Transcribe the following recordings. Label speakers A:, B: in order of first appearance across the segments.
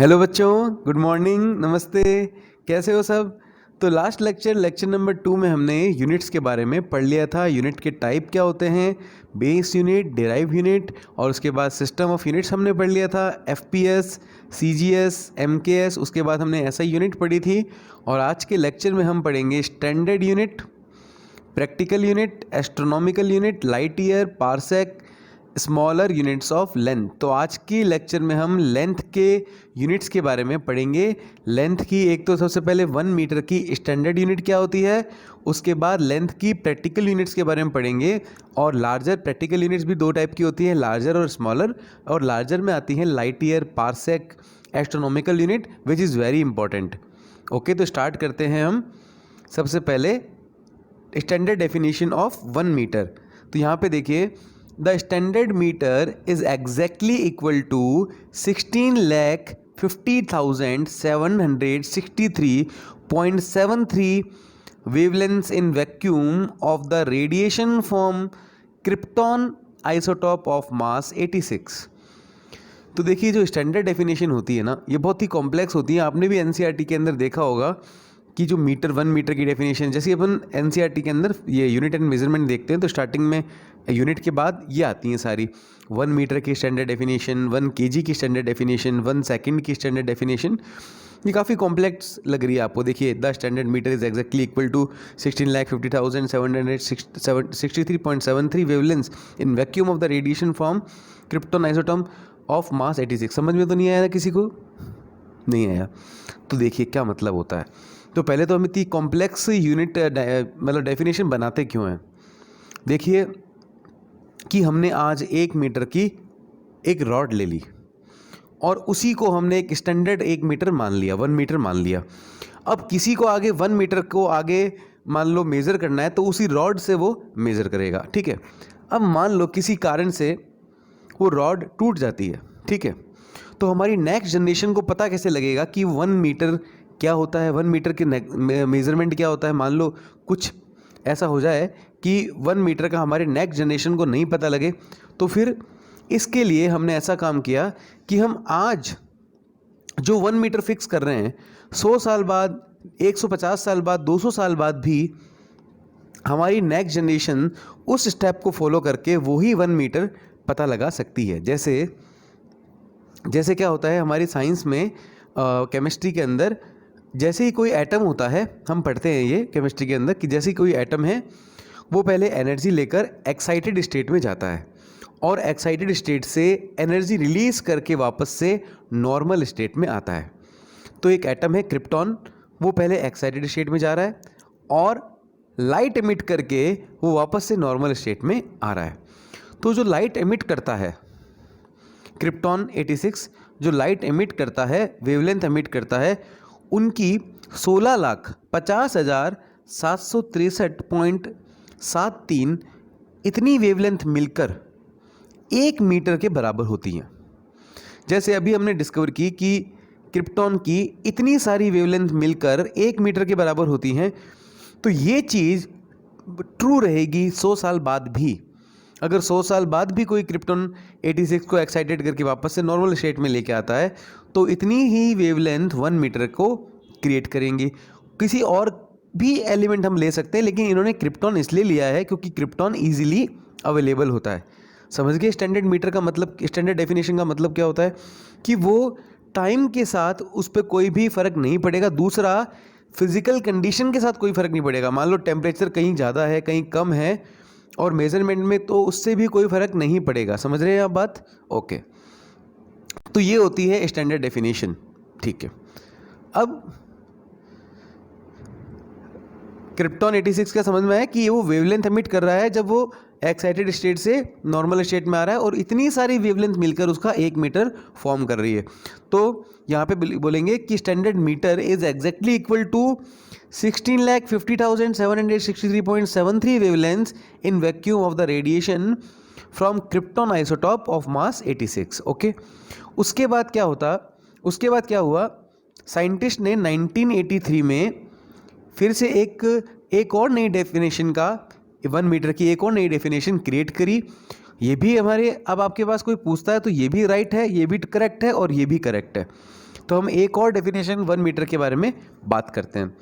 A: Hello बच्चों, good morning, नमस्ते। कैसे हो सब? तो लास्ट लेक्चर नंबर 2 में हमने यूनिट्स के बारे में पढ़ लिया था। यूनिट के टाइप क्या होते हैं, बेस यूनिट, डेराइव यूनिट, और उसके बाद सिस्टम ऑफ यूनिट्स हमने पढ़ लिया था, एफपीएस, सीजीएस, एमकेएस। उसके बाद हमने एसआई यूनिट पढ़ी थी। और आज के लेक्चर में हम पढ़ेंगे standard unit, practical unit, astronomical unit, light year, parsec, smaller units of length. तो आज की लेक्चर में हम लेंथ के यूनिट्स के बारे में पढ़ेंगे। लेंथ की एक तो सबसे पहले 1 मीटर की स्टैंडर्ड यूनिट क्या होती है, उसके बाद लेंथ की प्रैक्टिकल यूनिट्स के बारे में पढ़ेंगे। और लार्जर प्रैक्टिकल यूनिट्स भी 2 टाइप की होती हैं, लार्जर और स्मॉलर। और लार्जर में आती हैं light year, parsec, astronomical unit, which is very important. Okay, तो स्टार्ट करते हैं हम। सबसे पहले स्टैंडर्ड डेफिनेशन ऑफ 1 मीटर। तो यहाँ पे देखिए, the standard metre is exactly equal to 16,50,763.73 wavelengths in vacuum of the radiation from krypton isotope of mass 86। तो देखिए, जो स्टैंडर्ड डेफिनेशन होती है ना, ये बहुत ही कॉम्प्लेक्स होती है। आपने भी एनसीईआरटी के अंदर देखा होगा कि जो 1 मीटर की डेफिनेशन, जैसे अपन एनसीईआरटी के अंदर ये यूनिट एंड मेजरमेंट देखते हैं तो स्टार्टिंग में यूनिट के बाद ये आती हैं सारी 1 मीटर की स्टैंडर्ड डेफिनेशन, 1 केजी की स्टैंडर्ड डेफिनेशन, 1 सेकंड की स्टैंडर्ड डेफिनेशन। ये काफ़ी कॉम्प्लेक्स लग रही है आपको। देखिए, the standard metre is exactly equal to 16,50,763.73 wavelengths in vacuum of the radiation from krypton isotope of mass 86। समझ में तो नहीं आया ना किसी को? नहीं आया तो देखिए क्या मतलब होता है। तो पहले तो हम इतनी कॉम्प्लेक्स यूनिट मतलब डेफिनेशन बनाते क्यों हैं। देखिए कि हमने आज 1 मीटर की एक रॉड ले ली और उसी को हमने एक स्टैंडर्ड 1 मीटर मान लिया, 1 मीटर मान लिया। अब किसी को आगे 1 मीटर को आगे मान लो मेज़र करना है तो उसी रॉड से वो मेज़र करेगा, ठीक है। अब मान लो किसी कारण से वो रॉड टूट जाती है, ठीक है। तो हमारी नेक्स्ट जनरेशन को पता कैसे लगेगा कि 1 मीटर क्या होता है, 1 मीटर के मेज़रमेंट क्या होता है। मान लो कुछ ऐसा हो जाए कि 1 मीटर का हमारे नेक्स्ट जनरेशन को नहीं पता लगे, तो फिर इसके लिए हमने ऐसा काम किया कि हम आज जो 1 मीटर फिक्स कर रहे हैं, 100 साल बाद, 150 साल बाद, 200 साल बाद भी हमारी नेक्स्ट जनरेशन उस स्टेप को फॉलो करके वही 1 मीटर पता लगा सकती है। जैसे क्या होता है हमारी साइंस में, केमिस्ट्री के अंदर, जैसे ही कोई एटम होता है, हम पढ़ते हैं ये केमिस्ट्री के अंदर कि जैसे ही कोई एटम है वो पहले एनर्जी लेकर एक्साइटेड स्टेट में जाता है और एक्साइटेड स्टेट से एनर्जी रिलीज़ करके वापस से नॉर्मल स्टेट में आता है। तो एक एटम है क्रिप्टॉन, वो पहले एक्साइटेड स्टेट में जा रहा है और लाइट एमिट करके वो वापस से नॉर्मल स्टेट में आ रहा है। तो जो लाइट एमिट करता है क्रिप्टॉन 86, जो लाइट एमिट करता है, वेवलेंथ एमिट करता है, उनकी 16,50,763.73 इतनी वेवलेंथ मिलकर 1 मीटर के बराबर होती हैं। जैसे अभी हमने डिस्कवर की कि क्रिप्टॉन की इतनी सारी वेवलेंथ मिलकर 1 मीटर के बराबर होती हैं। तो ये चीज़ ट्रू रहेगी 100 साल बाद भी। अगर 100 साल बाद भी कोई क्रिप्टॉन 86 को एक्साइटेड करके वापस से नॉर्मल स्टेट में लेके आता है तो इतनी ही वेवलेंथ 1 मीटर को क्रिएट करेंगी। किसी और भी एलिमेंट हम ले सकते हैं, लेकिन इन्होंने क्रिप्टॉन इसलिए लिया है क्योंकि क्रिप्टॉन ईजिली अवेलेबल होता है। समझ गए स्टैंडर्ड मीटर का मतलब, स्टैंडर्ड डेफिनेशन का मतलब क्या होता है कि वो टाइम के साथ उस पर कोई भी फ़र्क नहीं पड़ेगा। दूसरा, फिजिकल कंडीशन के साथ कोई फ़र्क नहीं पड़ेगा। मान लो टेम्परेचर कहीं ज़्यादा है, कहीं कम है, और मेजरमेंट में तो उससे भी कोई फ़र्क नहीं पड़ेगा। समझ रहे हैं आप बात? ओके, तो ये होती है स्टैंडर्ड डेफिनेशन, ठीक है। अब क्रिप्टॉन 86 का समझ में आया कि वो वेवलेंथ एमिट कर रहा है जब वो एक्साइटेड स्टेट से नॉर्मल स्टेट में आ रहा है और इतनी सारी वेवलेंथ मिलकर उसका 1 मीटर फॉर्म कर रही है। तो यहाँ पे बोलेंगे कि standard metre is exactly equal to 16,50,763.73 wavelengths in vacuum of the radiation from krypton isotope of mass 86। Okay, उसके बाद क्या हुआ, साइंटिस्ट ने 1983 में फिर से एक और नई डेफिनेशन का, 1 मीटर की एक और नई डेफिनेशन क्रिएट करी। ये भी हमारे, अब आपके पास कोई पूछता है तो ये भी राइट है, ये भी करेक्ट है और ये भी करेक्ट है। तो हम एक और डेफिनेशन 1 मीटर के बारे में बात करते हैं।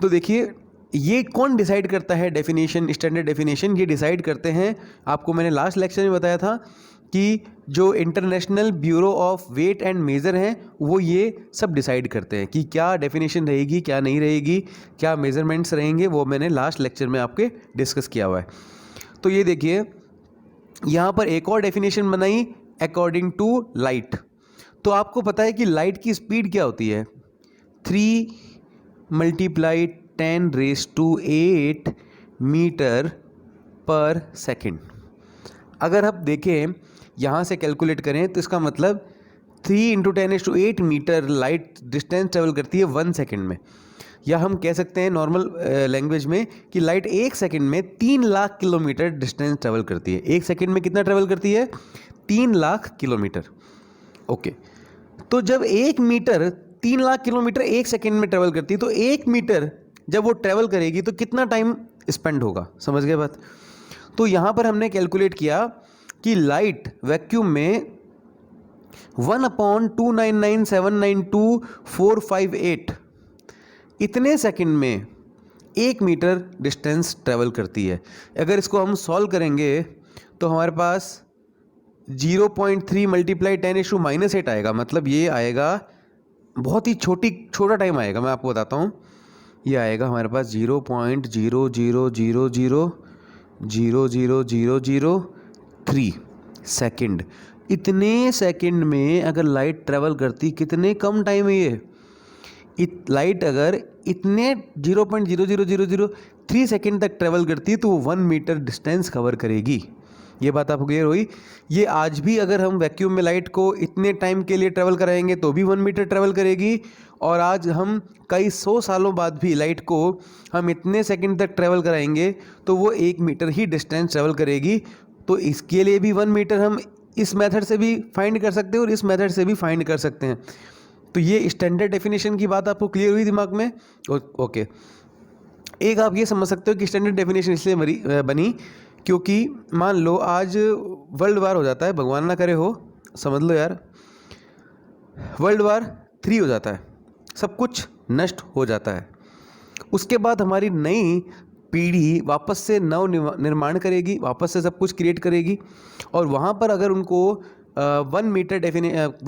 A: तो देखिए, ये कौन डिसाइड करता है डेफिनेशन, स्टैंडर्ड डेफिनेशन? ये डिसाइड करते हैं, आपको मैंने लास्ट लेक्चर में बताया था कि जो international bureau of weight and measure हैं वो ये सब डिसाइड करते हैं कि क्या डेफिनेशन रहेगी, क्या नहीं रहेगी, क्या मेज़रमेंट्स रहेंगे, वो मैंने लास्ट लेक्चर में आपके डिस्कस किया हुआ है। तो ये देखिए, यहाँ पर एक और डेफिनेशन बनाई अकॉर्डिंग टू लाइट। तो आपको पता है कि लाइट की स्पीड क्या होती है? 3 × 10⁸ मीटर पर सेकेंड। अगर आप देखें यहाँ से कैलकुलेट करें तो इसका मतलब 3 × 10⁸ मीटर लाइट डिस्टेंस ट्रेवल करती है 1 सेकेंड में। या हम कह सकते हैं नॉर्मल लैंग्वेज में कि लाइट 1 सेकेंड में 3 लाख किलोमीटर डिस्टेंस ट्रेवल करती है। 1 सेकेंड में कितना ट्रेवल करती है? 3 लाख किलोमीटर। ओके, तो जब 1 मीटर 3 लाख किलोमीटर 1 सेकेंड में ट्रेवल करती है, तो 1 मीटर जब वो ट्रेवल करेगी तो कितना टाइम स्पेंड होगा? समझ गए बात? तो यहाँ पर हमने कैलकुलेट किया कि लाइट वैक्यूम में 1/299,792,458 इतने सेकंड में 1 मीटर डिस्टेंस ट्रेवल करती है। अगर इसको हम सॉल्व करेंगे तो हमारे पास 0.3 × 10⁻⁻8 आएगा। मतलब ये आएगा बहुत ही छोटा टाइम आएगा। मैं आपको बताता हूँ, ये आएगा हमारे पास 0.000000003 सेकंड। इतने सेकंड में अगर लाइट ट्रेवल करती, कितने कम टाइम है ये। लाइट अगर इतने 0.00003 सेकंड तक ट्रेवल करती तो वो 1 मीटर डिस्टेंस कवर करेगी। ये बात आपको क्लियर हुई? ये आज भी अगर हम वैक्यूम में लाइट को इतने टाइम के लिए ट्रेवल कराएंगे तो भी 1 मीटर ट्रेवल करेगी। और आज हम कई 100 सालों बाद भी लाइट को हम इतने सेकंड तक ट्रेवल कराएंगे तो वो 1 मीटर ही डिस्टेंस ट्रेवल करेगी। तो इसके लिए भी 1 मीटर हम इस मेथड से भी फाइंड कर सकते हैं और इस मेथड से भी फाइंड कर सकते हैं। तो ये स्टैंडर्ड डेफिनेशन की बात आपको क्लियर हुई दिमाग में? ओके, एक आप ये समझ सकते हो कि स्टैंडर्ड डेफिनेशन इसलिए बनी क्योंकि मान लो आज वर्ल्ड वार हो जाता है, भगवान ना करे हो, समझ लो यार, वर्ल्ड वार 3 हो जाता है, सब कुछ नष्ट हो जाता है। उसके बाद हमारी नई पीढ़ी वापस से नव निर्माण करेगी, वापस से सब कुछ क्रिएट करेगी। और वहाँ पर अगर उनको 1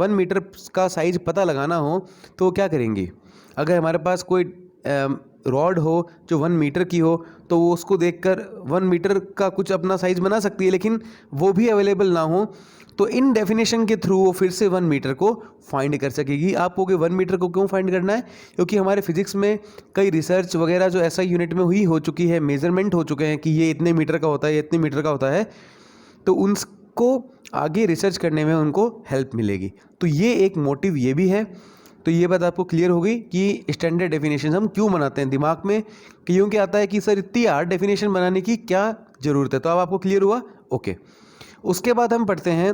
A: मीटर का साइज पता लगाना हो तो वो क्या करेंगी? अगर हमारे पास कोई रॉड हो जो 1 मीटर की हो तो वो उसको देखकर 1 मीटर का कुछ अपना साइज बना सकती है, लेकिन वो भी अवेलेबल ना हो तो इन डेफिनेशन के थ्रू वो फिर से 1 मीटर को फाइंड कर सकेगी। आप कहोगे 1 मीटर को क्यों फाइंड करना है? क्योंकि हमारे फिजिक्स में कई रिसर्च वगैरह जो ऐसा यूनिट में हो चुकी है, मेजरमेंट हो चुके हैं कि ये इतने मीटर का होता है, ये इतने मीटर का होता है, तो उनको आगे रिसर्च करने में उनको हेल्प मिलेगी। तो ये एक मोटिव ये भी है। तो ये बात आपको क्लियर हो गई कि स्टैंडर्ड डेफिनेशन हम क्यों बनाते हैं। दिमाग में क्योंकि आता है कि सर इतनी हार्ड डेफिनेशन बनाने की क्या ज़रूरत है। तो अब आपको क्लियर हुआ? ओके, उसके बाद हम पढ़ते हैं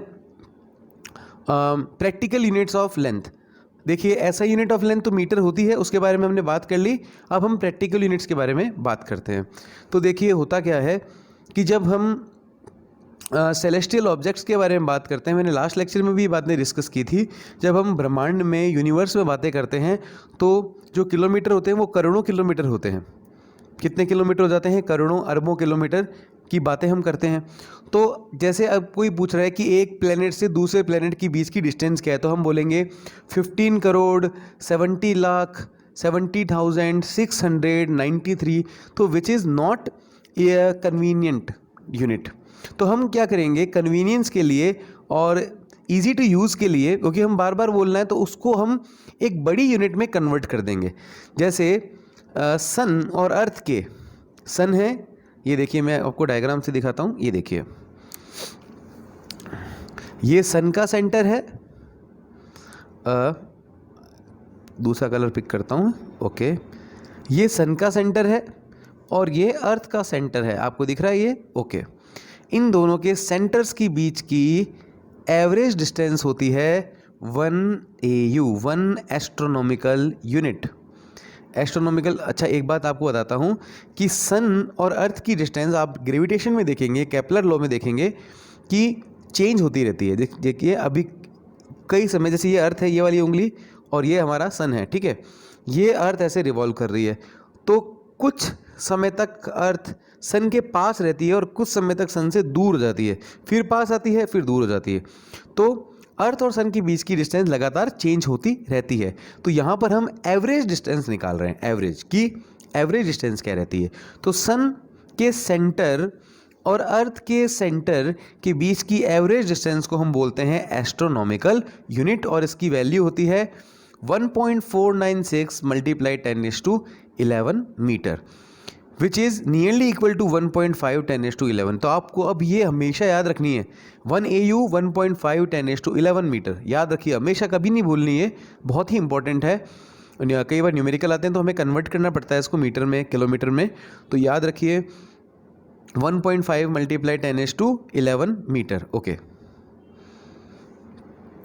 A: प्रैक्टिकल यूनिट्स ऑफ लेंथ। देखिए, ऐसा यूनिट ऑफ लेंथ तो मीटर होती है, उसके बारे में हमने बात कर ली। अब हम प्रैक्टिकल यूनिट्स के बारे में बात करते हैं। तो देखिए, होता क्या है कि जब हम सेलेस्टियल ऑब्जेक्ट्स के बारे में बात करते हैं, मैंने लास्ट लेक्चर में भी ये बातें डिस्कस की थी, जब हम ब्रह्मांड में, यूनिवर्स में बातें करते हैं तो जो किलोमीटर होते हैं वो करोड़ों किलोमीटर होते हैं। कितने किलोमीटर हो जाते हैं? करोड़ों अरबों किलोमीटर की बातें हम करते हैं। तो जैसे अब कोई पूछ रहा है कि एक प्लेनेट से दूसरे प्लेनेट के बीच की डिस्टेंस क्या है, तो हम बोलेंगे 15,70,70,693। तो which is not a convenient unit. तो हम क्या करेंगे, कन्वीनियंस के लिए और ईजी टू यूज़ के लिए, क्योंकि हम बार बार बोलना है, तो उसको हम एक बड़ी यूनिट में कन्वर्ट कर देंगे। जैसे सन और अर्थ के, सन है, ये देखिए मैं आपको डायग्राम से दिखाता हूँ। ये देखिए, ये सन का सेंटर है, दूसरा कलर पिक करता हूँ। ओके, ये सन का सेंटर है और ये अर्थ का सेंटर है, आपको दिख रहा है ये? ओके, इन दोनों के सेंटर्स की बीच की एवरेज डिस्टेंस होती है 1 AU, 1 एस्ट्रोनॉमिकल यूनिट। एस्ट्रोनॉमिकल, अच्छा एक बात आपको बताता हूँ कि सन और अर्थ की डिस्टेंस आप ग्रेविटेशन में देखेंगे, केपलर लॉ में देखेंगे कि चेंज होती रहती है। देखिए, अभी कई समय, जैसे ये अर्थ है, ये वाली उंगली, और ये हमारा सन है, ठीक है, ये अर्थ ऐसे रिवॉल्व कर रही है, तो कुछ समय तक अर्थ सन के पास रहती है और कुछ समय तक सन से दूर हो जाती है, फिर पास आती है, फिर दूर हो जाती है। तो अर्थ और सन के बीच की डिस्टेंस लगातार चेंज होती रहती है। तो यहाँ पर हम एवरेज डिस्टेंस निकाल रहे हैं, एवरेज की एवरेज डिस्टेंस क्या रहती है। तो सन के सेंटर और अर्थ के सेंटर के बीच की एवरेज डिस्टेंस को हम बोलते हैं एस्ट्रोनॉमिकल यूनिट, और इसकी वैल्यू होती है 1.496 multiply 10⁻11 metre, which is nearly equal to 1.5 10⁻11। तो आपको अब ये हमेशा याद रखनी है, 1 AU 1.5 10⁻11 मीटर, याद रखिए, हमेशा कभी नहीं भूलनी है, बहुत ही इंपॉर्टेंट है। कई बार न्यूमेरिकल आते हैं तो हमें कन्वर्ट करना पड़ता है इसको मीटर में, किलोमीटर में, तो याद रखिए 1.5 मल्टीप्लाई 10⁻11 मीटर। ओके,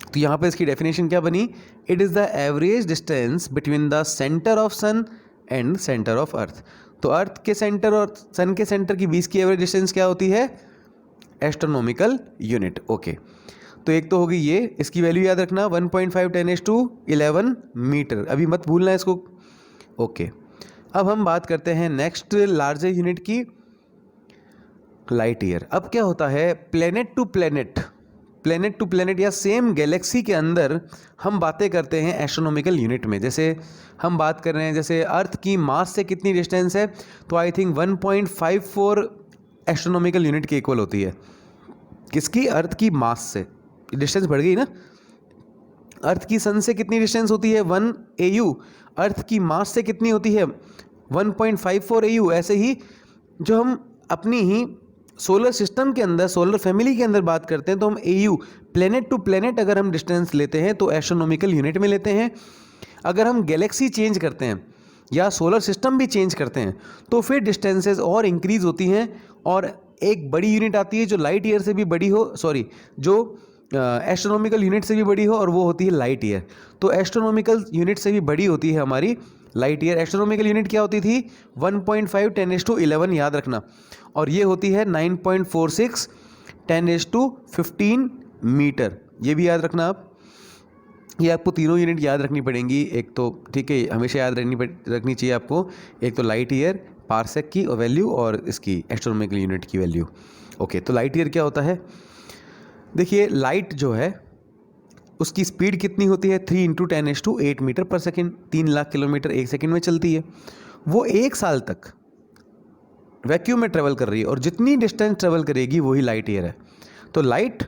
A: तो यहाँ पे इसकी डेफिनेशन क्या बनी, it is the average distance between the centre of sun and centre of earth. तो अर्थ के सेंटर और सन के सेंटर की बीच की एवरेज डिस्टेंस क्या होती है, एस्ट्रोनॉमिकल यूनिट। ओके, तो एक तो होगी ये, इसकी वैल्यू याद रखना 1.5 10⁻11 मीटर, अभी मत भूलना इसको। ओके, अब हम बात करते हैं नेक्स्ट लार्जर यूनिट की, लाइट ईयर। अब क्या होता है, प्लेनेट टू प्लेनेट या सेम गैलेक्सी के अंदर हम बातें करते हैं एस्ट्रोनॉमिकल यूनिट में। जैसे हम बात कर रहे हैं, जैसे अर्थ की मास से कितनी डिस्टेंस है, तो आई थिंक 1.54 एस्ट्रोनॉमिकल यूनिट के इक्वल होती है। किसकी, अर्थ की मास से, डिस्टेंस बढ़ गई ना। अर्थ की सन से कितनी डिस्टेंस होती है, 1 AU, अर्थ की मास से कितनी होती है, 1.54 AU। ऐसे ही जो हम अपनी ही सोलर सिस्टम के अंदर, सोलर फैमिली के अंदर बात करते हैं, तो हम AU, प्लेनेट टू प्लेनेट अगर हम डिस्टेंस लेते हैं तो एस्ट्रोनॉमिकल यूनिट में लेते हैं। अगर हम गैलेक्सी चेंज करते हैं या सोलर सिस्टम भी चेंज करते हैं तो फिर डिस्टेंसेस और इंक्रीज होती हैं, और एक बड़ी यूनिट आती है जो लाइट ईयर से भी बड़ी हो, सॉरी, जो एस्ट्रोनॉमिकल यूनिट से भी बड़ी हो, और वो होती है लाइट ईयर। तो एस्ट्रोनॉमिकल यूनिट से भी बड़ी होती है हमारी लाइट ईयर। एस्ट्रोनॉमिकल यूनिट क्या होती थी, 1.5 10⁻11, याद रखना, और ये होती है 9.46 10⁻15 मीटर, ये भी याद रखना आप। ये आपको तीनों यूनिट याद रखनी पड़ेंगी, एक तो ठीक है हमेशा याद रखनी चाहिए आपको, एक तो लाइट ईयर पारसेक की वैल्यू और इसकी एस्ट्रोनॉमिकल यूनिट की वैल्यू। ओके, तो लाइट ईयर क्या होता है, देखिए लाइट जो है उसकी स्पीड कितनी होती है, 3 × 10⁸ मीटर पर सेकेंड, 3 लाख किलोमीटर एक सेकेंड में चलती है। वो 1 साल तक वैक्यूम में ट्रेवल कर रही है, और जितनी डिस्टेंस ट्रेवल करेगी वही लाइट ईयर है। तो लाइट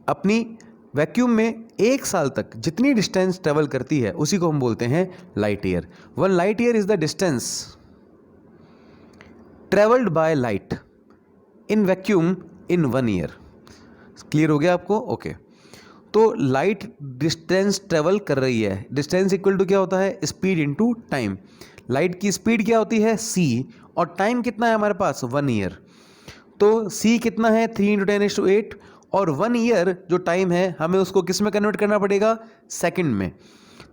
A: अपनी वैक्यूम में 1 साल तक जितनी डिस्टेंस ट्रेवल करती है उसी को हम बोलते हैं light year. 1 light year is the distance travelled by light in vacuum in 1 year. Clear हो गया आपको? ओके, तो लाइट डिस्टेंस ट्रेवल कर रही है, डिस्टेंस इक्वल टू क्या होता है, स्पीड इनटू टाइम। लाइट की स्पीड क्या होती है, c, और टाइम कितना है हमारे पास, 1 ईयर। तो c कितना है, 3 × 10⁸, और 1 ईयर जो टाइम है हमें उसको किस में कन्वर्ट करना पड़ेगा, सेकंड में।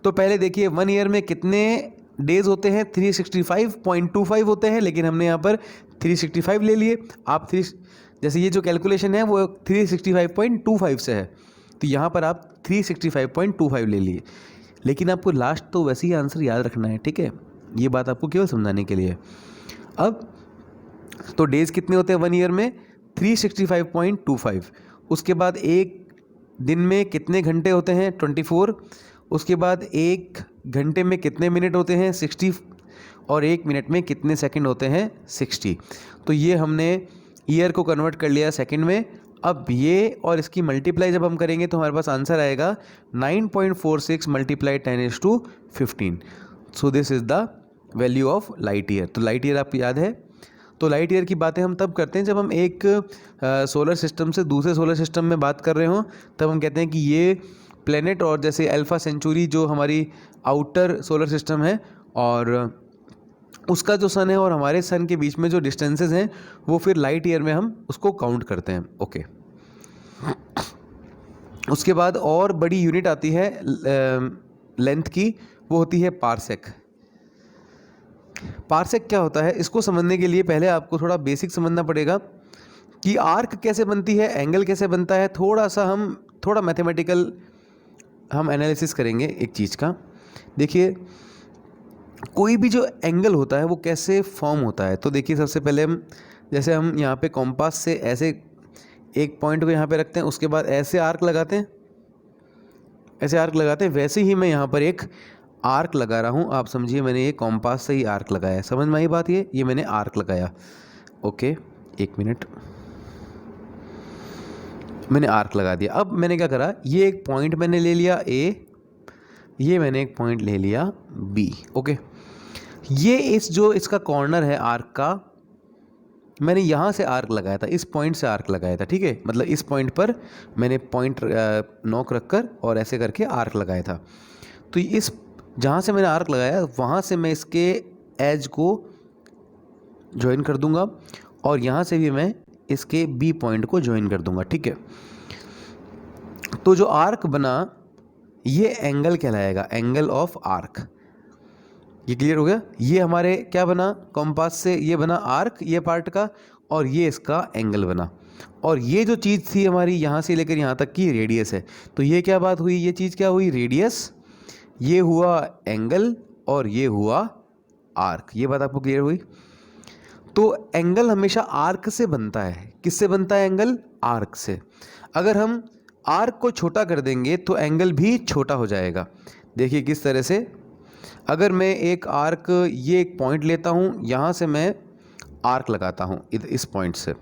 A: तो पहले देखिए 1 ईयर में कितने डेज होते हैं, 365.25 होते हैं, लेकिन हमने यहाँ पर 365 ले लिए। आप जैसे ये जो कैलकुलेशन है वो 365.25 से है, तो यहाँ पर आप 365.25 ले लिए, लेकिन आपको लास्ट तो वैसे ही आंसर याद रखना है, ठीक है, ये बात आपको केवल समझाने के लिए। अब तो डेज कितने होते हैं 1 ईयर में, 365.25। उसके बाद एक दिन में कितने घंटे होते हैं, 24। उसके बाद एक घंटे में कितने मिनट होते हैं, 60, और 1 मिनट में कितने सेकंड होते हैं, 60। तो ये हमने ईयर को कन्वर्ट कर लिया सेकंड में। अब ये और इसकी मल्टीप्लाई जब हम करेंगे तो हमारे पास आंसर आएगा 9.46 multiply 10⁻15। So this is the value of light year. तो लाइट ईयर आपको याद है। तो लाइट ईयर की बातें हम तब करते हैं जब हम एक सोलर सिस्टम से दूसरे सोलर सिस्टम में बात कर रहे हों, तब हम कहते हैं कि ये प्लेनेट, और जैसे अल्फा सेंचुरी जो हमारी आउटर सोलर सिस्टम है, और उसका जो सन है और हमारे सन के बीच में जो डिस्टेंसेस हैं वो फिर लाइट ईयर में हम उसको काउंट करते हैं। ओके, उसके बाद और बड़ी यूनिट आती है लेंथ की, वो होती है पारसेक। पारसेक क्या होता है, इसको समझने के लिए पहले आपको थोड़ा बेसिक समझना पड़ेगा कि आर्क कैसे बनती है, एंगल कैसे बनता है, थोड़ा सा हम थोड़ा मैथमेटिकल हम एनालिसिस करेंगे एक चीज़ का। देखिए कोई भी जो एंगल होता है वो कैसे फॉर्म होता है। तो देखिए सबसे पहले हम यहाँ पे कॉम्पास से ऐसे एक पॉइंट को यहाँ पे रखते हैं, उसके बाद ऐसे आर्क लगाते हैं, ऐसे आर्क लगाते हैं, वैसे ही मैं यहाँ पर एक आर्क लगा रहा हूँ। आप समझिए मैंने ये कॉम्पास से ही आर्क लगाया, समझ में आई बात। ये मैंने आर्क लगाया, ओके, एक मिनट, मैंने आर्क लगा दिया। अब मैंने क्या करा, ये एक पॉइंट मैंने ले लिया A, ये मैंने एक पॉइंट ले लिया B, ओके। ये इसका कॉर्नर है आर्क का, मैंने यहाँ से आर्क लगाया था, इस पॉइंट से आर्क लगाया था, ठीक है। मतलब इस पॉइंट पर मैंने पॉइंट नॉक रखकर और ऐसे करके आर्क लगाया था। तो इस जहाँ से मैंने आर्क लगाया वहाँ से मैं इसके एज को ज्वाइन कर दूंगा और यहाँ से भी मैं इसके B पॉइंट को ज्वाइन कर दूंगा, ठीक है। तो जो आर्क बना ये एंगल कहलाएगा, एंगल ऑफ आर्क। ये क्लियर हो गया। ये हमारे क्या बना, कॉम्पास से ये बना आर्क, ये पार्ट का, और ये इसका एंगल बना। और ये जो चीज़ थी हमारी यहाँ से लेकर यहाँ तक की रेडियस है। तो ये क्या बात हुई, ये चीज़ क्या हुई, रेडियस, ये हुआ एंगल और ये हुआ आर्क। ये बात आपको क्लियर हुई। तो एंगल हमेशा आर्क से बनता है। किससे बनता है एंगल, आर्क से। अगर हम आर्क को छोटा कर देंगे तो एंगल भी छोटा हो जाएगा। देखिए किस तरह से, अगर मैं एक आर्क, ये एक पॉइंट लेता हूँ, यहाँ से मैं आर्क लगाता हूँ इस पॉइंट से,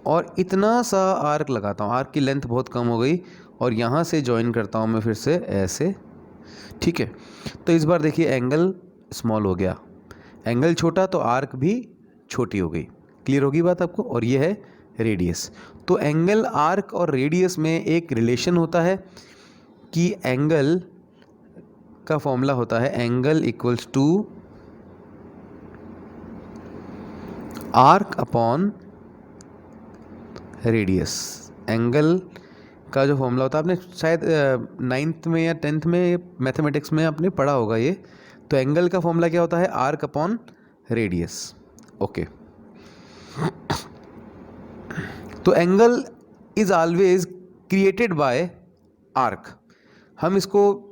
A: और इतना सा आर्क लगाता हूँ, आर्क की लेंथ बहुत कम हो गई, और यहाँ से ज्वाइन करता हूँ मैं फिर से ऐसे, ठीक है। तो इस बार देखिए एंगल स्मॉल हो गया, एंगल छोटा तो आर्क भी छोटी हो गई। क्लियर होगी बात आपको। और ये है रेडियस। तो एंगल, आर्क और रेडियस में एक रिलेशन होता है कि एंगल का फॉर्मूला होता है angle equals to arc upon radius. Angle का जो फॉर्मूला होता है, आपने शायद 9th में या 10th में मैथमेटिक्स में आपने पढ़ा होगा ये। तो एंगल का फॉर्मूला क्या होता है, आर्क अपॉन रेडियस, ओके। तो angle is always created by arc. हम इसको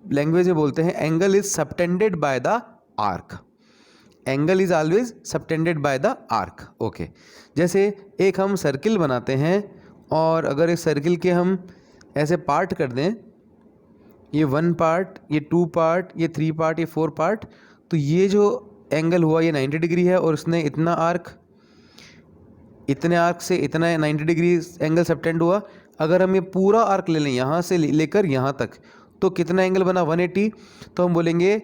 A: लैंग्वेज में बोलते हैं angle is subtended by the arc. Angle is always subtended by the arc, okay. जैसे एक हम सर्किल बनाते हैं, और अगर इस सर्किल के हम ऐसे पार्ट कर दें, ये 1 पार्ट, ये 2 पार्ट, ये 3 पार्ट, ये 4 पार्ट, तो ये जो एंगल हुआ ये 90 डिग्री है, और उसने इतना आर्क, इतने आर्क से इतना 90 डिग्री एंगल सबटेंड हुआ। अगर हम ये पूरा आर्क ले लें यहाँ से लेकर यहाँ तक, तो कितना एंगल बना, 180। तो हम बोलेंगे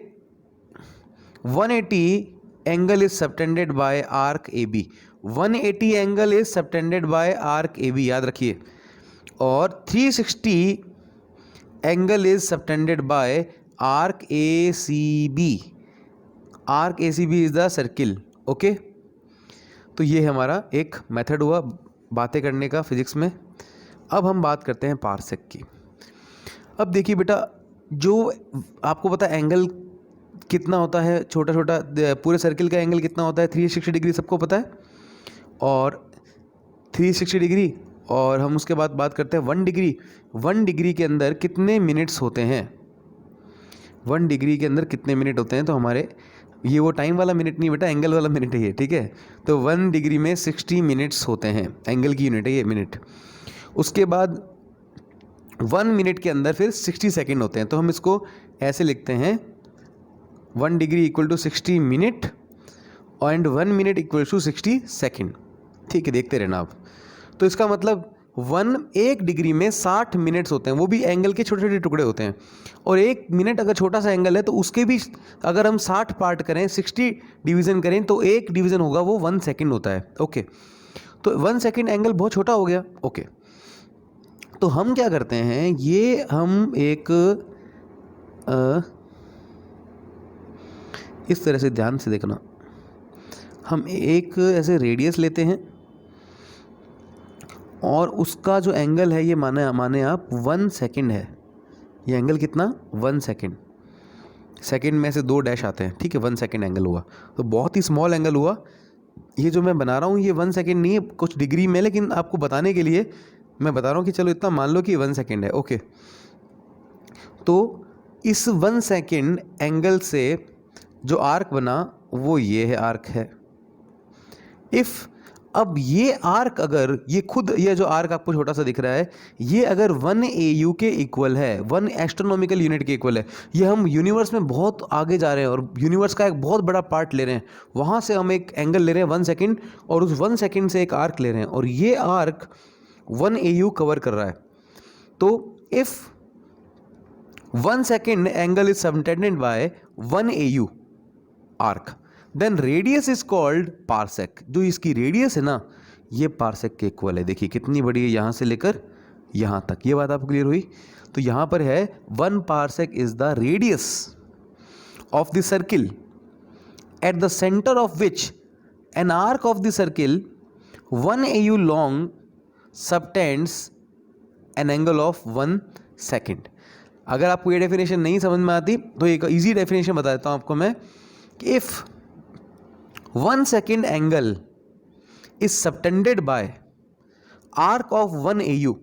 A: 180 angle is subtended by arc A B. 180 angle is subtended by arc A B, याद रखिए। और 360 angle is subtended by arc A C B. Arc A C B is the circle, okay. तो ये हमारा एक मेथड हुआ बातें करने का फिजिक्स में। अब हम बात करते हैं पार्सेक की। अब देखिए बेटा, जो आपको पता है एंगल कितना होता है, छोटा छोटा, पूरे सर्किल का एंगल कितना होता है, 360 डिग्री, सबको पता है। और 360 डिग्री, और हम उसके बाद बात करते हैं 1 डिग्री। 1 डिग्री के अंदर कितने मिनट्स होते हैं, 1 डिग्री के अंदर कितने मिनट होते हैं। तो हमारे ये वो टाइम वाला मिनट नहीं बेटा, एंगल वाला मिनट है ये, ठीक है। तो 1 डिग्री में 60 मिनट्स होते हैं, एंगल की यूनिट है ये मिनट। उसके बाद 1 मिनट के अंदर फिर 60 सेकेंड होते हैं। तो हम इसको ऐसे लिखते हैं, 1 degree equal to 60 minute and 1 minute equal to 60 second, ठीक है। देखते रहना आप। तो इसका मतलब 1 डिग्री में 60 मिनट्स होते हैं, वो भी एंगल के छोटे छोटे टुकड़े होते हैं। और 1 मिनट अगर छोटा सा एंगल है तो उसके भी अगर हम 60 पार्ट करें, 60 डिवीज़न करें, तो एक डिवीज़न होगा वो 1 सेकेंड होता है, ओके। तो 1 सेकेंड एंगल बहुत छोटा हो गया, ओके। तो हम क्या करते हैं, ये हम एक इस तरह से ध्यान से देखना, हम एक ऐसे रेडियस लेते हैं, और उसका जो एंगल है ये माने आप 1 सेकेंड है। ये एंगल कितना, 1 सेकेंड। सेकेंड में से 2 डैश आते हैं, ठीक है। 1 सेकेंड एंगल हुआ, तो बहुत ही स्मॉल एंगल हुआ। ये जो मैं बना रहा हूँ ये 1 सेकेंड नहीं है, कुछ डिग्री में, लेकिन आपको बताने के लिए मैं बता रहा हूँ कि चलो इतना मान लो कि 1 सेकेंड है, ओके। तो इस 1 सेकेंड एंगल से जो आर्क बना वो ये है, आर्क है। इफ़ अब ये आर्क अगर ये जो आर्क आपको छोटा सा दिख रहा है, ये अगर 1 AU के इक्वल है, 1 एस्ट्रोनॉमिकल यूनिट के इक्वल है, ये हम यूनिवर्स में बहुत आगे जा रहे हैं और यूनिवर्स का एक बहुत बड़ा पार्ट ले रहे हैं, वहाँ से हम एक एंगल ले रहे हैं 1 सेकेंड और उस 1 सेकेंड से एक आर्क ले रहे हैं और ये आर्क 1 AU कवर कर रहा है। तो if 1 second angle is subtended by 1 AU arc, then radius is called parsec। जो इसकी रेडियस है ना, ये पार्सेक के इक्वल है। देखिए कितनी बड़ी है, यहाँ से लेकर यहाँ तक। ये बात आपको क्लियर हुई? तो यहाँ पर है 1 parsec is the radius of the circle at the center of which an arc of the circle 1 AU long subtends an angle of 1 second। अगर आपको ये डेफिनेशन नहीं समझ में आती तो एक इजी डेफिनेशन बता देता हूँ आपको मैं, कि if 1 second angle is subtended by arc of 1 AU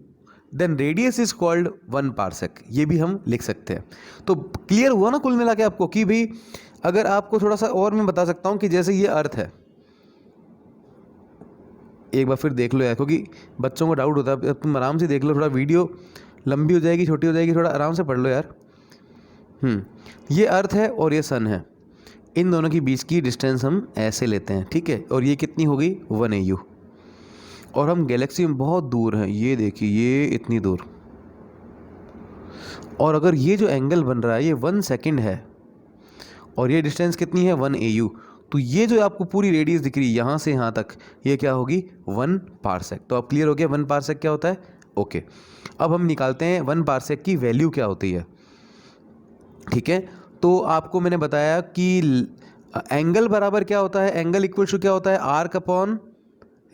A: then radius is called 1 parsec. ये भी हम लिख सकते हैं। तो क्लियर हुआ ना कुल मिला के आपको कि भाई, अगर आपको थोड़ा सा और मैं बता सकता हूँ कि जैसे ये अर्थ है, एक बार फिर देख लो यार, क्योंकि बच्चों को डाउट होता है, तुम आराम से देख लो, थोड़ा वीडियो लंबी हो जाएगी छोटी हो जाएगी, थोड़ा आराम से पढ़ लो यार। ये अर्थ है और ये सन है, इन दोनों के बीच की डिस्टेंस हम ऐसे लेते हैं, ठीक है। और ये कितनी होगी 1 AU, और हम गैलेक्सी में बहुत दूर हैं, ये देखिए ये इतनी दूर। और अगर ये जो एंगल बन रहा है ये 1 सेकेंड है और ये डिस्टेंस कितनी है 1 AU, तो ये जो आपको पूरी रेडियस दिख रही है यहाँ से यहाँ तक, ये क्या होगी 1 पार्सेक। तो अब क्लियर हो गया 1 पार्सेक क्या होता है, ओके। अब हम निकालते हैं 1 पार्सेक की वैल्यू क्या होती है, ठीक है। तो आपको मैंने बताया कि एंगल बराबर क्या होता है, एंगल इक्वल टू क्या होता है, आर्क अपॉन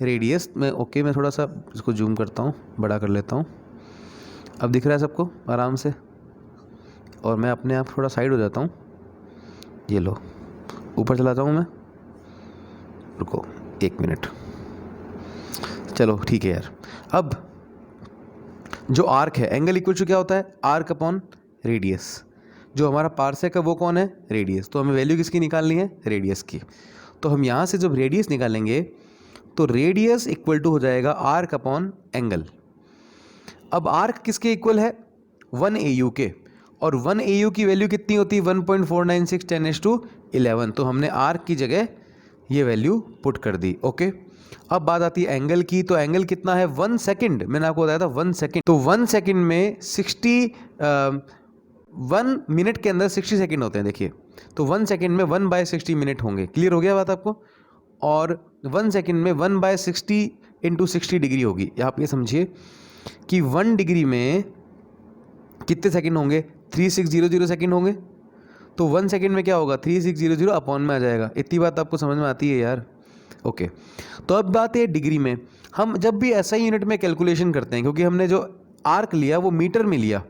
A: रेडियस में। ओके, मैं थोड़ा सा इसको जूम करता हूँ, बड़ा कर लेता हूँ। अब दिख रहा है सबको आराम से, और मैं अपने आप थोड़ा साइड हो जाता हूँ। ये लो, ऊपर चलाता हूँ मैं, रुको 1 मिनट, चलो ठीक है यार। अब जो आर्क है, एंगल इक्वल टू क्या होता है, आर्क अपॉन रेडियस। जो हमारा पार्सेक है वो कौन है, रेडियस। तो हमें वैल्यू किसकी निकालनी है, रेडियस की। तो हम यहाँ से जब रेडियस निकालेंगे तो रेडियस इक्वल टू हो जाएगा आर्क अपॉन एंगल। अब आर्क किसके इक्वल है, 1 AU के, और 1 AU की वैल्यू कितनी होती है 1.496 10⁻11। तो हमने आर्क की जगह ये वैल्यू पुट कर दी, ओके। अब बात आती है एंगल की। तो एंगल कितना है 1 सेकेंड, मैंने आपको बताया था 1 सेकेंड। तो 1 सेकेंड में 1 मिनट के अंदर 60 सेकेंड होते हैं, देखिए। तो 1 सेकेंड में 1/60 मिनट होंगे। क्लियर हो गया बात आपको? और 1 सेकेंड में 1/60 × 60 डिग्री होगी। आप ये समझिए कि 1 डिग्री में कितने सेकेंड होंगे, 3600 सेकेंड होंगे। तो 1 सेकेंड में क्या होगा, 3600 अपॉन में आ जाएगा। इतनी बात आपको समझ में आती है यार, ओके। तो अब बात है डिग्री में। हम जब भी ऐसा यूनिट में कैलकुलेशन करते हैं, क्योंकि हमने जो आर्क लिया वो मीटर में लिया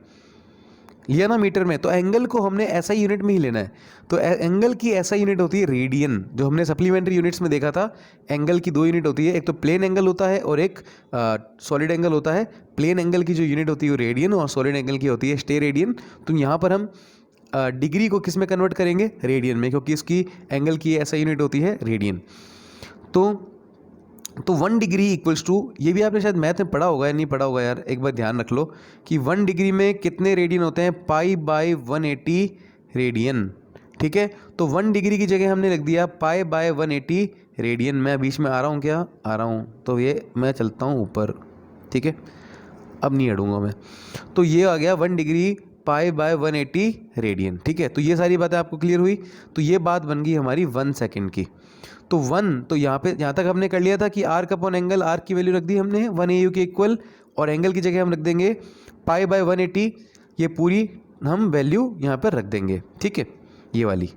A: ना, मीटर में, तो एंगल को हमने ऐसा यूनिट में ही लेना है। तो एंगल की ऐसा यूनिट होती है रेडियन। जो हमने सप्लीमेंट्री यूनिट्स में देखा था, एंगल की 2 यूनिट होती है, एक तो प्लेन एंगल होता है और एक सॉलिड एंगल होता है। प्लेन एंगल की जो यूनिट होती है वो रेडियन, और सॉलिड एंगल की होती है स्टे रेडियन। तो यहाँ पर हम डिग्री को किस में कन्वर्ट करेंगे, रेडियन में, क्योंकि इसकी एंगल की ऐसा यूनिट होती है रेडियन। तो 1 डिग्री इक्वल्स टू, ये भी आपने शायद मैथ में पढ़ा होगा या नहीं पढ़ा होगा यार, एक बार ध्यान रख लो कि 1 डिग्री में कितने रेडियन होते हैं, π/180 रेडियन, ठीक है। तो 1 डिग्री की जगह हमने लिख दिया π/180 रेडियन। मैं बीच में आ रहा हूँ क्या, आ रहा हूँ, तो ये मैं चलता हूँ ऊपर, ठीक है, अब नहीं अड़ूंगा मैं। तो ये आ गया 1 डिग्री π/180 रेडियन, ठीक है। तो ये सारी बातें आपको क्लियर हुई। तो ये बात बन गई हमारी 1 सेकेंड की। तो 1, तो यहाँ तक हमने कर लिया था कि आर्क अपॉन एंगल, आर्क की वैल्यू रख दी हमने 1 AU के इक्वल, और एंगल की जगह हम रख देंगे π/180। ये पूरी हम वैल्यू यहाँ पर रख देंगे, ठीक है, ये वाली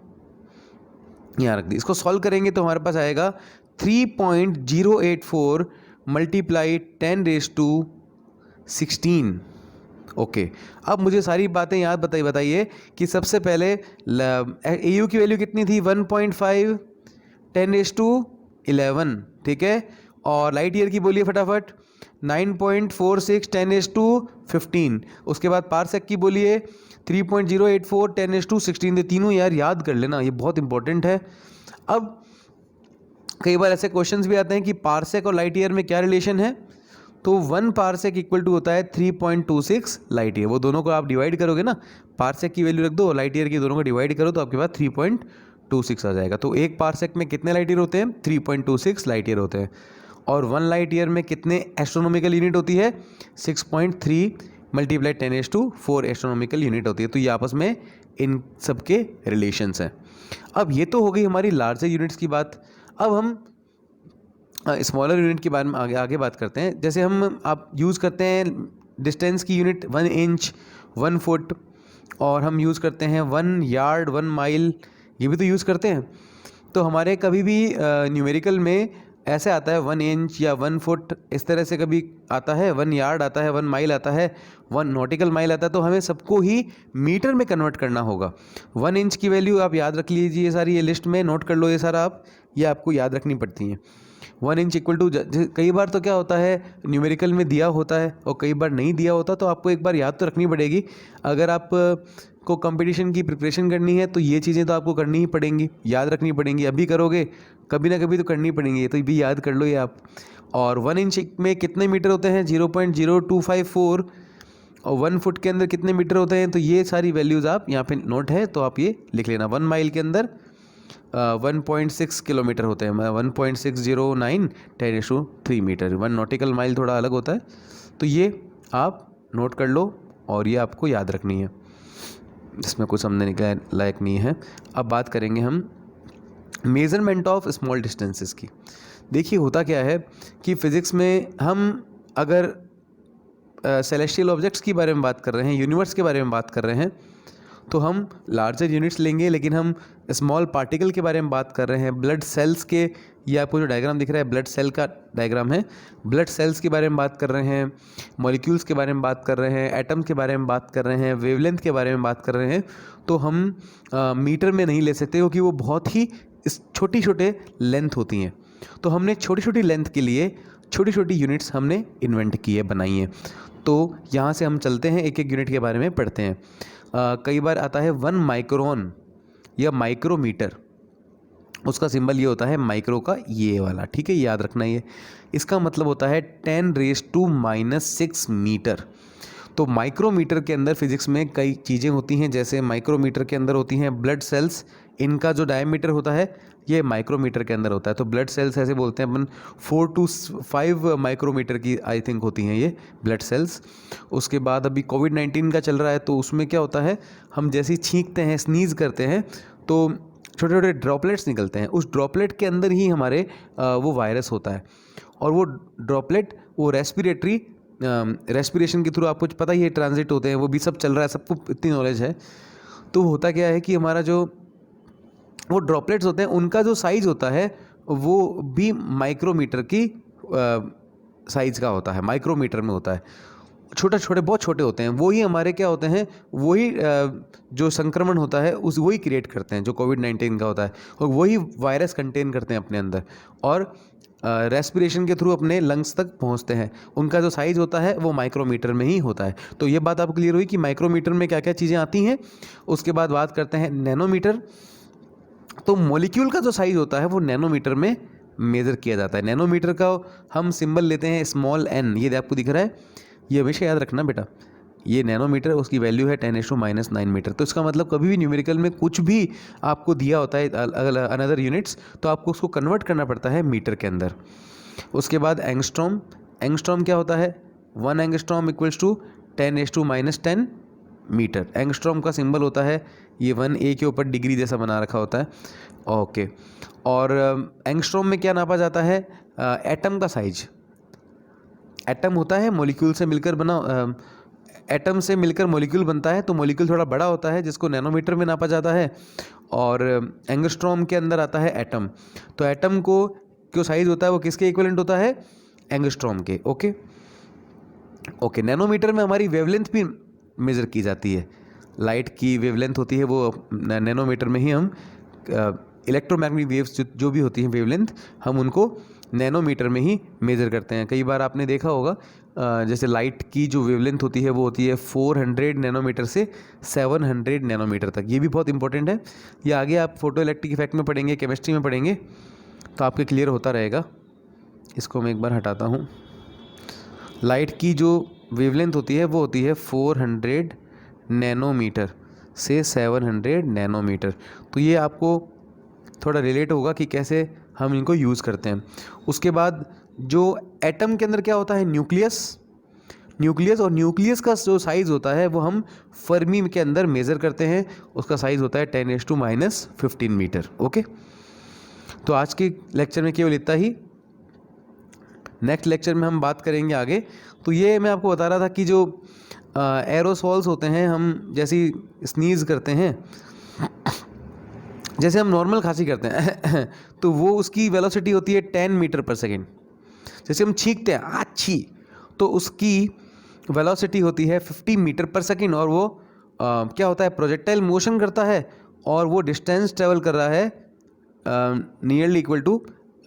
A: यहाँ रख दी। इसको सॉल्व करेंगे तो हमारे पास आएगा 3.084 × 10⁻16। ओके, अब मुझे सारी बातें याद बताइए कि सबसे पहले AU की वैल्यू कितनी थी, 1.5 10⁻11, ठीक है। और लाइट ईयर की बोलिए फटाफट, 9.46 10⁻15। उसके बाद पारसेक की बोलिए 3.084 10⁻16। ये तीनों यार याद कर लेना, ये बहुत इंपॉर्टेंट है। अब कई बार ऐसे क्वेश्चंस भी आते हैं कि पारसेक और लाइट ईयर में क्या रिलेशन है, तो 1 पारसेक इक्वल टू होता है 3.26 लाइट ईयर। वो दोनों को आप डिवाइड करोगे ना, पारसेक की वैल्यू रख दो, लाइट ईयर की, दोनों को डिवाइड करो तो आपके पास 3.26 आ जाएगा। तो एक पारसेक में कितने लाइट ईयर होते हैं? 3.26 लाइट ईयर होते हैं। और 1 लाइट ईयर में कितने एस्ट्रोनॉमिकल यूनिट होती है? 6.3 मल्टीप्लाई 10⁻4 एस्ट्रोनॉमिकल यूनिट होती है। तो ये आपस में इन सब के रिलेशंस हैं। अब ये तो हो गई हमारी लार्जर यूनिट्स की बात। अब हम स्मॉलर यूनिट के बारे में आगे बात करते हैं। जैसे आप यूज़ करते हैं डिस्टेंस की यूनिट 1 इंच, 1 फुट, और हम यूज़ करते हैं 1 यार्ड, 1 माइल, ये भी तो यूज़ करते हैं। तो हमारे कभी भी न्यूमेरिकल में ऐसे आता है 1 इंच या 1 फुट, इस तरह से कभी आता है, 1 यार्ड आता है, 1 माइल आता है, 1 नॉटिकल माइल आता है। तो हमें सबको ही मीटर में कन्वर्ट करना होगा। 1 इंच की वैल्यू आप याद रख लीजिए, ये सारी ये लिस्ट में नोट कर लो, ये सारा आप, ये आपको याद रखनी पड़ती हैं। 1 इंच इक्वल टू, कई बार तो क्या होता है न्यूमेरिकल में दिया होता है और कई बार नहीं दिया होता, तो आपको एक बार याद तो रखनी पड़ेगी। अगर आप को कंपटीशन की प्रिपरेशन करनी है तो ये चीज़ें तो आपको करनी ही पड़ेंगी, याद रखनी पड़ेंगी। अभी करोगे कभी ना कभी तो करनी पड़ेंगी, तो भी याद कर लो ये आप। और 1 इंच में कितने मीटर होते हैं? 0.0254। और 1 फुट के अंदर कितने मीटर होते हैं? तो ये सारी वैल्यूज़ आप यहाँ पे नोट है तो आप ये लिख लेना। 1 माइल के अंदर 1.6 किलोमीटर होते हैं, 1.609 10⁻3 मीटर। 1 नॉटिकल माइल थोड़ा अलग होता है, तो ये आप नोट कर लो और ये आपको याद रखनी है, इसमें कुछ समझने निकले लायक नहीं है। अब बात करेंगे हम मेज़रमेंट ऑफ स्मॉल डिस्टेंसेस की। देखिए होता क्या है कि फ़िज़िक्स में हम अगर सेलेस्टियल ऑब्जेक्ट्स के बारे में बात कर रहे हैं, यूनिवर्स के बारे में बात कर रहे हैं, तो हम लार्जर यूनिट्स लेंगे। लेकिन हम स्मॉल पार्टिकल के बारे में बात कर रहे हैं, ब्लड सेल्स के, ये आपको जो डायग्राम दिख रहा है ब्लड सेल का डायग्राम है, ब्लड सेल्स के बारे में बात कर रहे हैं, मॉलिक्यूल्स के बारे में बात कर रहे हैं, एटम के बारे में बात कर रहे हैं, वेवलेंथ के बारे में बात कर रहे हैं, तो हम मीटर में नहीं ले सकते क्योंकि वो बहुत ही छोटी छोटे लेंथ होती हैं। तो हमने छोटी छोटी लेंथ के लिए छोटी छोटी यूनिट्स हमने इन्वेंट की है, बनाई हैं। तो यहाँ से हम चलते हैं, एक एक यूनिट के बारे में पढ़ते हैं। कई बार आता है 1 माइक्रोन या माइक्रोमीटर, उसका सिंबल ये होता है माइक्रो का, ये वाला, ठीक है, याद रखना। ये इसका मतलब होता है 10⁻⁻6 मीटर। तो माइक्रोमीटर के अंदर फिजिक्स में कई चीज़ें होती हैं, जैसे माइक्रोमीटर के अंदर होती हैं ब्लड सेल्स, इनका जो डायमीटर होता है ये माइक्रोमीटर के अंदर होता है। तो ब्लड सेल्स ऐसे बोलते हैं अपन, 4 to 5 माइक्रोमीटर की आई थिंक होती हैं ये ब्लड सेल्स। उसके बाद अभी कोविड-19 का चल रहा है, तो उसमें क्या होता है, हम जैसे ही छींकते हैं, स्नीज़ करते हैं, तो छोटे छोटे ड्रॉपलेट्स निकलते हैं। उस ड्रॉपलेट के अंदर ही हमारे वो वायरस होता है, और वो ड्रॉपलेट वो रेस्पिरेशन के थ्रू, आपको पता ही है, ट्रांजिट होते हैं, वो भी सब चल रहा है, सबको इतनी नॉलेज है। तो होता क्या है कि हमारा जो वो ड्रॉपलेट्स होते हैं उनका जो साइज़ होता है वो भी माइक्रोमीटर की साइज़ का होता है, माइक्रोमीटर में होता है। छोटे छोटे, बहुत छोटे होते हैं, वही हमारे क्या होते हैं, वही जो संक्रमण होता है उस वही क्रिएट करते हैं जो कोविड-19 का होता है, और वही वायरस कंटेन करते हैं अपने अंदर, और रेस्पिरेशन के थ्रू अपने लंग्स तक पहुंचते हैं। उनका जो साइज़ होता है वो माइक्रोमीटर में ही होता है। तो ये बात आपको क्लियर हुई कि माइक्रोमीटर में क्या क्या चीज़ें आती हैं। उसके बाद बात करते हैं नैनोमीटर। तो मॉलिक्यूल का जो साइज़ होता है वो नैनोमीटर में मेज़र किया जाता है। नैनोमीटर का हम सिंबल लेते हैं स्मॉल n, ये आपको दिख रहा है, ये हमेशा याद रखना बेटा, ये नैनोमीटर, उसकी वैल्यू है 10⁻⁻9 मीटर। तो इसका मतलब कभी भी न्यूमेरिकल में कुछ भी आपको दिया होता है अनदर यूनिट्स, तो आपको उसको कन्वर्ट करना पड़ता है मीटर के अंदर। उसके बाद एंगस्ट्रॉम। एंगस्ट्रॉम क्या होता है? 1 angstrom equals to 10⁻⁻10 metre. Angstrom का सिंबल होता है ये 1 के ऊपर डिग्री जैसा बना रखा होता है, ओके। और एंगस्ट्रॉम में क्या नापा जाता है? एटम का साइज। एटम होता है मॉलिक्यूल से मिलकर बना, एटम से मिलकर मॉलिक्यूल बनता है, तो मॉलिक्यूल थोड़ा बड़ा होता है जिसको नैनोमीटर में नापा जाता है। और एंगस्ट्रॉम के अंदर आता है एटम। तो एटम को जो साइज होता है वो किसके इक्विवेलेंट होता है? एंगस्ट्रॉम के, ओके ओके। नैनोमीटर में हमारी वेवलेंथ भी मेज़र की जाती है, लाइट की वेवलेंथ होती है वो नैनोमीटर में ही हम इलेक्ट्रोमैग्नेटिक वेव्स जो भी होती हैं वेवलेंथ, हम उनको नैनोमीटर में ही मेज़र करते हैं। कई बार आपने देखा होगा जैसे लाइट की जो वेवलेंथ होती है वो होती है 400 नैनोमीटर से 700 नैनोमीटर तक। ये भी बहुत इंपॉर्टेंट है, ये आगे आप फोटो इलेक्ट्रिक इफेक्ट में पढ़ेंगे, केमिस्ट्री में पढ़ेंगे, तो आपके क्लियर होता रहेगा। इसको मैं एक बार हटाता हूँ। लाइट की जो वेवलेंथ होती है वो होती है 400 नैनोमीटर से 700 नैनोमीटर। तो ये आपको थोड़ा रिलेट होगा कि कैसे हम इनको यूज़ करते हैं। उसके बाद जो एटम के अंदर क्या होता है, न्यूक्लियस और न्यूक्लियस का जो साइज़ होता है वो हम फर्मी के अंदर मेज़र करते हैं। उसका साइज़ होता है 10⁻⁻15 मीटर। ओके, तो आज के लेक्चर में केवल इतना ही। नेक्स्ट लेक्चर में हम बात करेंगे आगे। तो ये मैं आपको बता रहा था कि जो एरोसॉल्स होते हैं, हम जैसे स्नीज़ करते हैं, जैसे हम नॉर्मल खांसी करते हैं तो वो उसकी वेलोसिटी होती है 10 मीटर पर सेकेंड। जैसे हम छींकते हैं आच्छी, तो उसकी वेलोसिटी होती है 50 मीटर पर सेकेंड। और वो क्या होता है, प्रोजेक्टाइल मोशन करता है और वो डिस्टेंस ट्रेवल कर रहा है नियरली इक्वल टू,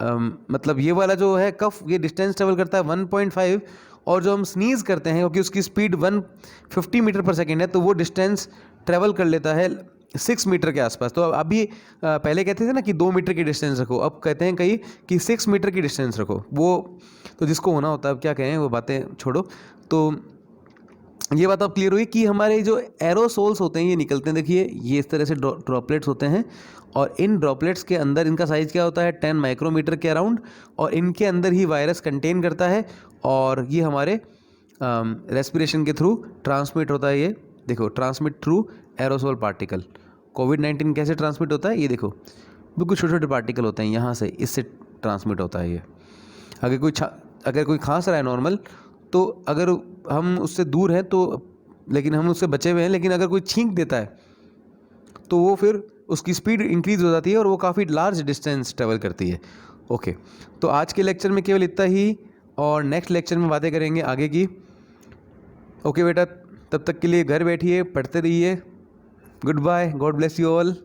A: मतलब ये वाला जो है कफ, ये डिस्टेंस ट्रेवल करता है 1.5, और जो हम स्नीज़ करते हैं क्योंकि उसकी स्पीड 150 मीटर पर सेकेंड है, तो वो डिस्टेंस ट्रेवल कर लेता है 6 मीटर के आसपास। तो अभी पहले कहते थे ना कि 2 मीटर की डिस्टेंस रखो, अब कहते हैं कहीं कि 6 मीटर की डिस्टेंस रखो। वो तो जिसको होना होता है, अब क्या कहें, वो बातें छोड़ो। तो ये बात अब क्लियर हुई कि हमारे जो एरोसोल्स होते हैं ये निकलते हैं, देखिए ये इस तरह से ड्रॉपलेट्स होते हैं, और इन ड्रॉपलेट्स के अंदर इनका साइज़ क्या होता है 10 माइक्रोमीटर के अराउंड, और इनके अंदर ही वायरस कंटेन करता है, और ये हमारे रेस्पिरेशन के थ्रू ट्रांसमिट होता है। ये देखो, ट्रांसमिट थ्रू एरोसोल पार्टिकल। कोविड-19 कैसे ट्रांसमिट होता है, ये देखो, बिल्कुल छोटे छोटे पार्टिकल होते हैं यहाँ से, इससे ट्रांसमिट होता है ये। अगर कोई खांस रहा है नॉर्मल, तो अगर हम उससे दूर हैं तो, लेकिन हम उससे बचे हुए हैं, लेकिन अगर कोई छींक देता है तो वो फिर उसकी स्पीड इंक्रीज हो जाती है और वो काफ़ी लार्ज डिस्टेंस ट्रेवल करती है। ओके, तो आज के लेक्चर में केवल इतना ही, और नेक्स्ट लेक्चर में बातें करेंगे आगे की। ओके बेटा, तब तक के लिए घर बैठिए, पढ़ते रहिए। Good bye, God bless you all.